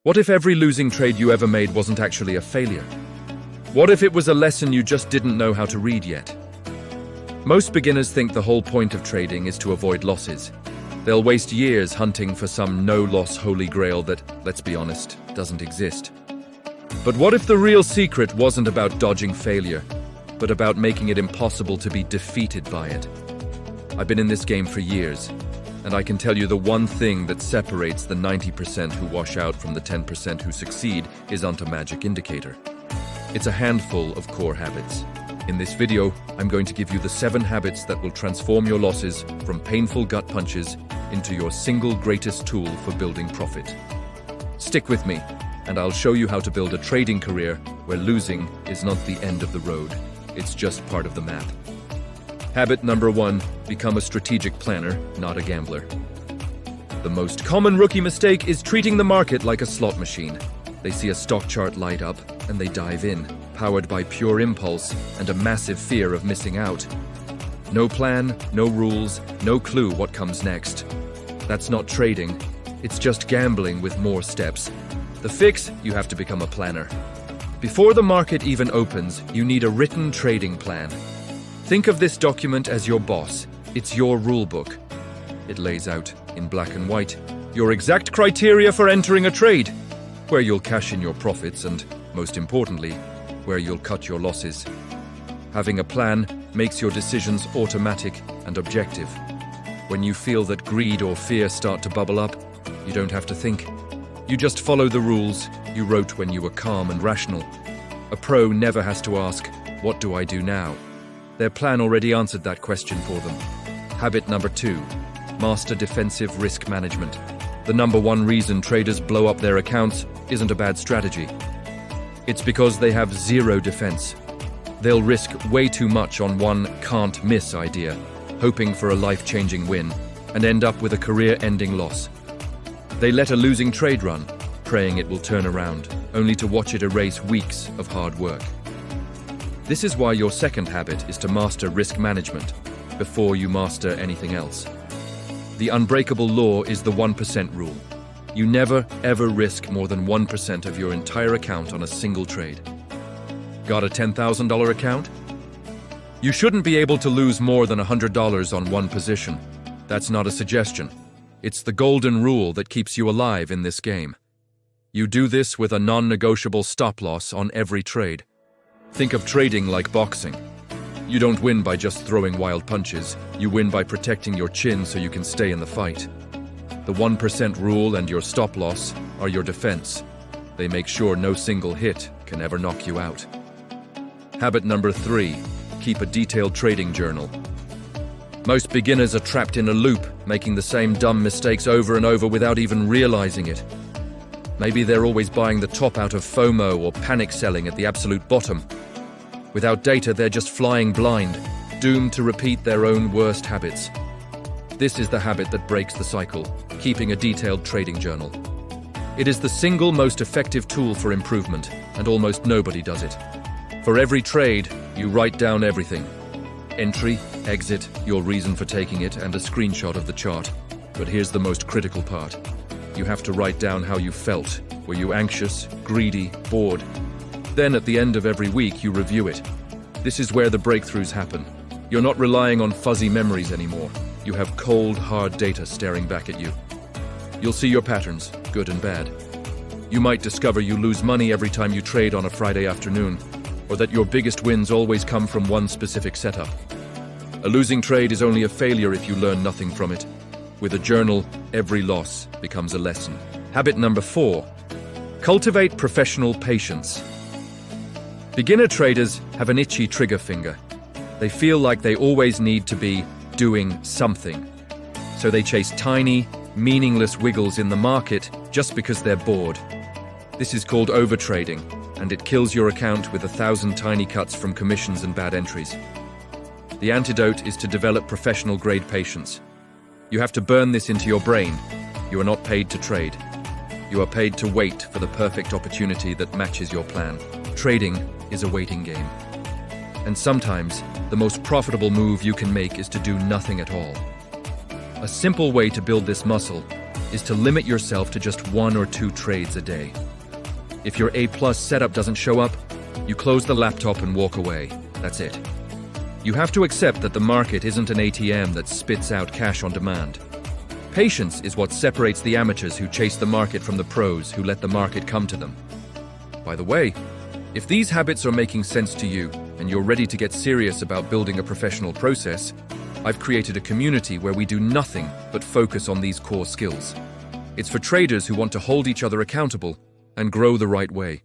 What if every losing trade you ever made wasn't actually a failure? What if it was a lesson you just didn't know how to read yet? Most beginners think the whole point of trading is to avoid losses. They'll waste years hunting for some no-loss holy grail that, let's be honest, doesn't exist. But what if the real secret wasn't about dodging failure, but about making it impossible to be defeated by it? I've been in this game for years, and I can tell you the one thing that separates the 90% who wash out from the 10% who succeed isn't a magic indicator. It's a handful of core habits. In this video, I'm going to give you the 7 habits that will transform your losses from painful gut punches into your single greatest tool for building profit. Stick with me, and I'll show you how to build a trading career where losing is not the end of the road. It's just part of the map. Habit number 1, become a strategic planner, not a gambler. The most common rookie mistake is treating the market like a slot machine. They see a stock chart light up, and they dive in, powered by pure impulse and a massive fear of missing out. No plan, no rules, no clue what comes next. That's not trading, it's just gambling with more steps. The fix, you have to become a planner. Before the market even opens, you need a written trading plan. Think of this document as your boss. It's your rule book. It lays out, in black and white, your exact criteria for entering a trade, where you'll cash in your profits and, most importantly, where you'll cut your losses. Having a plan makes your decisions automatic and objective. When you feel that greed or fear start to bubble up, you don't have to think. You just follow the rules you wrote when you were calm and rational. A pro never has to ask, "What do I do now?" Their plan already answered that question for them. Habit number 2, master defensive risk management. The number 1 reason traders blow up their accounts isn't a bad strategy. It's because they have zero defense. They'll risk way too much on one can't-miss idea, hoping for a life-changing win, and end up with a career-ending loss. They let a losing trade run, praying it will turn around, only to watch it erase weeks of hard work. This is why your second habit is to master risk management before you master anything else. The unbreakable law is the 1% rule. You never, ever risk more than 1% of your entire account on a single trade. Got a $10,000 account? You shouldn't be able to lose more than $100 on one position. That's not a suggestion. It's the golden rule that keeps you alive in this game. You do this with a non-negotiable stop loss on every trade. Think of trading like boxing. You don't win by just throwing wild punches. You win by protecting your chin so you can stay in the fight. The 1% rule and your stop loss are your defense. They make sure no single hit can ever knock you out. Habit number 3, keep a detailed trading journal. Most beginners are trapped in a loop, making the same dumb mistakes over and over without even realizing it. Maybe they're always buying the top out of FOMO or panic selling at the absolute bottom. Without data, they're just flying blind, doomed to repeat their own worst habits. This is the habit that breaks the cycle, keeping a detailed trading journal. It is the single most effective tool for improvement, and almost nobody does it. For every trade, you write down everything. Entry, exit, your reason for taking it, and a screenshot of the chart. But here's the most critical part. You have to write down how you felt. Were you anxious, greedy, bored? Then at the end of every week, you review it. This is where the breakthroughs happen. You're not relying on fuzzy memories anymore. You have cold, hard data staring back at you. You'll see your patterns, good and bad. You might discover you lose money every time you trade on a Friday afternoon, or that your biggest wins always come from one specific setup. A losing trade is only a failure if you learn nothing from it. With a journal, every loss becomes a lesson. Habit number 4, cultivate professional patience. Beginner traders have an itchy trigger finger. They feel like they always need to be doing something. So they chase tiny, meaningless wiggles in the market just because they're bored. This is called overtrading, and it kills your account with 1,000 tiny cuts from commissions and bad entries. The antidote is to develop professional-grade patience. You have to burn this into your brain. You are not paid to trade. You are paid to wait for the perfect opportunity that matches your plan. Trading is a waiting game. And sometimes, the most profitable move you can make is to do nothing at all. A simple way to build this muscle is to limit yourself to just 1 or 2 trades a day. If your A+ setup doesn't show up, you close the laptop and walk away. That's it. You have to accept that the market isn't an ATM that spits out cash on demand. Patience is what separates the amateurs who chase the market from the pros who let the market come to them. By the way, if these habits are making sense to you and you're ready to get serious about building a professional process, I've created a community where we do nothing but focus on these core skills. It's for traders who want to hold each other accountable and grow the right way.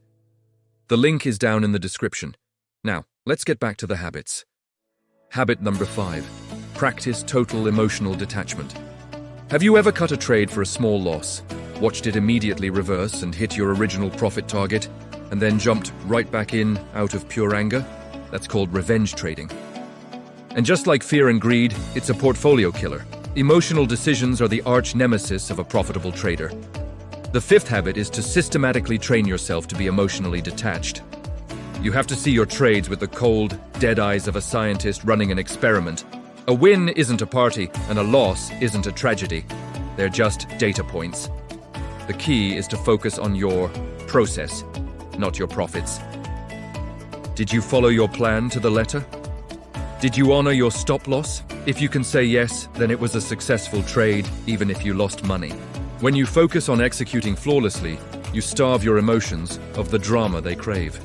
The link is down in the description. Now, let's get back to the habits. Habit number 5. Practice total emotional detachment. Have you ever cut a trade for a small loss, watched it immediately reverse and hit your original profit target, and then jumped right back in out of pure anger? That's called revenge trading. And just like fear and greed, it's a portfolio killer. Emotional decisions are the arch nemesis of a profitable trader. The 5th habit is to systematically train yourself to be emotionally detached. You have to see your trades with the cold, dead eyes of a scientist running an experiment. A win isn't a party, and a loss isn't a tragedy. They're just data points. The key is to focus on your process, not your profits. Did you follow your plan to the letter? Did you honor your stop loss? If you can say yes, then it was a successful trade, even if you lost money. When you focus on executing flawlessly, you starve your emotions of the drama they crave.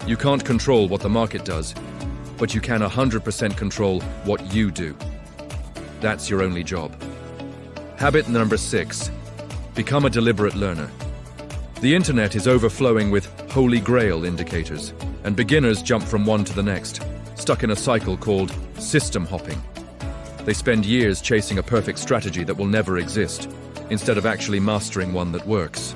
You can't control what the market does, but you can 100% control what you do. That's your only job. Habit number 6. Become a deliberate learner. The internet is overflowing with holy grail indicators, and beginners jump from one to the next, stuck in a cycle called system hopping. They spend years chasing a perfect strategy that will never exist, instead of actually mastering one that works.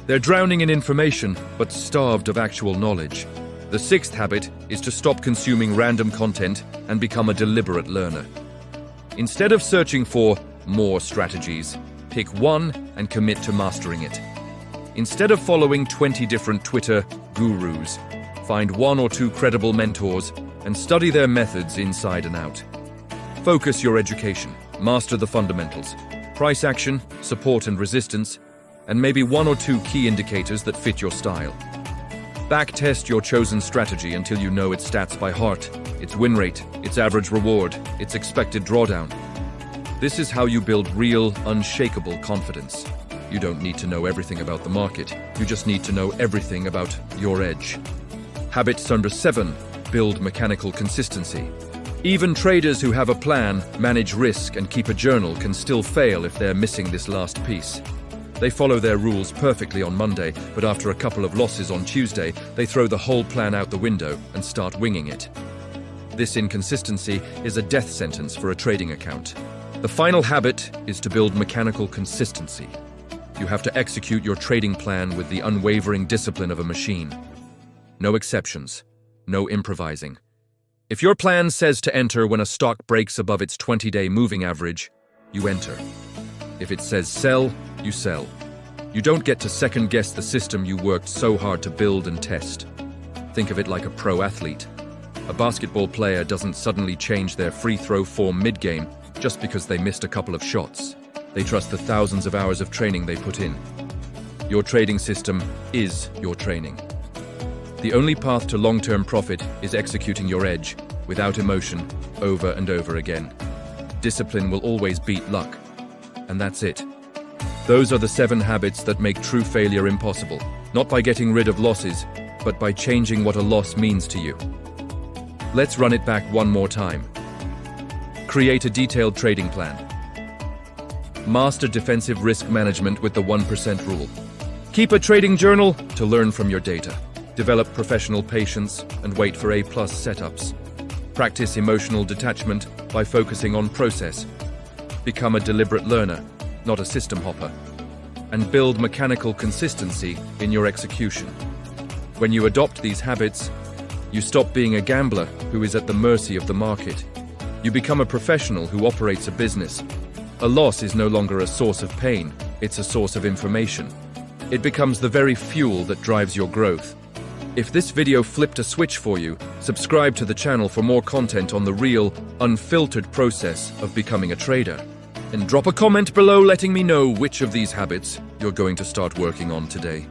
They're drowning in information, but starved of actual knowledge. The 6th habit is to stop consuming random content and become a deliberate learner. Instead of searching for more strategies, pick one and commit to mastering it. Instead of following 20 different Twitter gurus, find 1 or 2 credible mentors and study their methods inside and out. Focus your education, master the fundamentals, price action, support and resistance, and maybe 1 or 2 key indicators that fit your style. Backtest your chosen strategy until you know its stats by heart, its win rate, its average reward, its expected drawdown. This is how you build real, unshakable confidence. You don't need to know everything about the market. You just need to know everything about your edge. Habit number 7. Build mechanical consistency. Even traders who have a plan, manage risk, and keep a journal can still fail if they're missing this last piece. They follow their rules perfectly on Monday, but after a couple of losses on Tuesday, they throw the whole plan out the window and start winging it. This inconsistency is a death sentence for a trading account. The final habit is to build mechanical consistency. You have to execute your trading plan with the unwavering discipline of a machine. No exceptions, no improvising. If your plan says to enter when a stock breaks above its 20-day moving average, you enter. If it says sell, you sell. You don't get to second-guess the system you worked so hard to build and test. Think of it like a pro athlete. A basketball player doesn't suddenly change their free throw form mid-game just because they missed a couple of shots. They trust the thousands of hours of training they put in. Your trading system is your training. The only path to long-term profit is executing your edge, without emotion, over and over again. Discipline will always beat luck. And that's it. Those are the 7 habits that make true failure impossible, not by getting rid of losses, but by changing what a loss means to you. Let's run it back one more time. Create a detailed trading plan. Master defensive risk management with the 1% rule. Keep a trading journal to learn from your data. Develop professional patience and wait for A+ setups. Practice emotional detachment by focusing on process. Become a deliberate learner, not a system hopper. And build mechanical consistency in your execution. When you adopt these habits, you stop being a gambler who is at the mercy of the market. You become a professional who operates a business. A loss is no longer a source of pain, it's a source of information. It becomes the very fuel that drives your growth. If this video flipped a switch for you, subscribe to the channel for more content on the real, unfiltered process of becoming a trader. And drop a comment below letting me know which of these habits you're going to start working on today.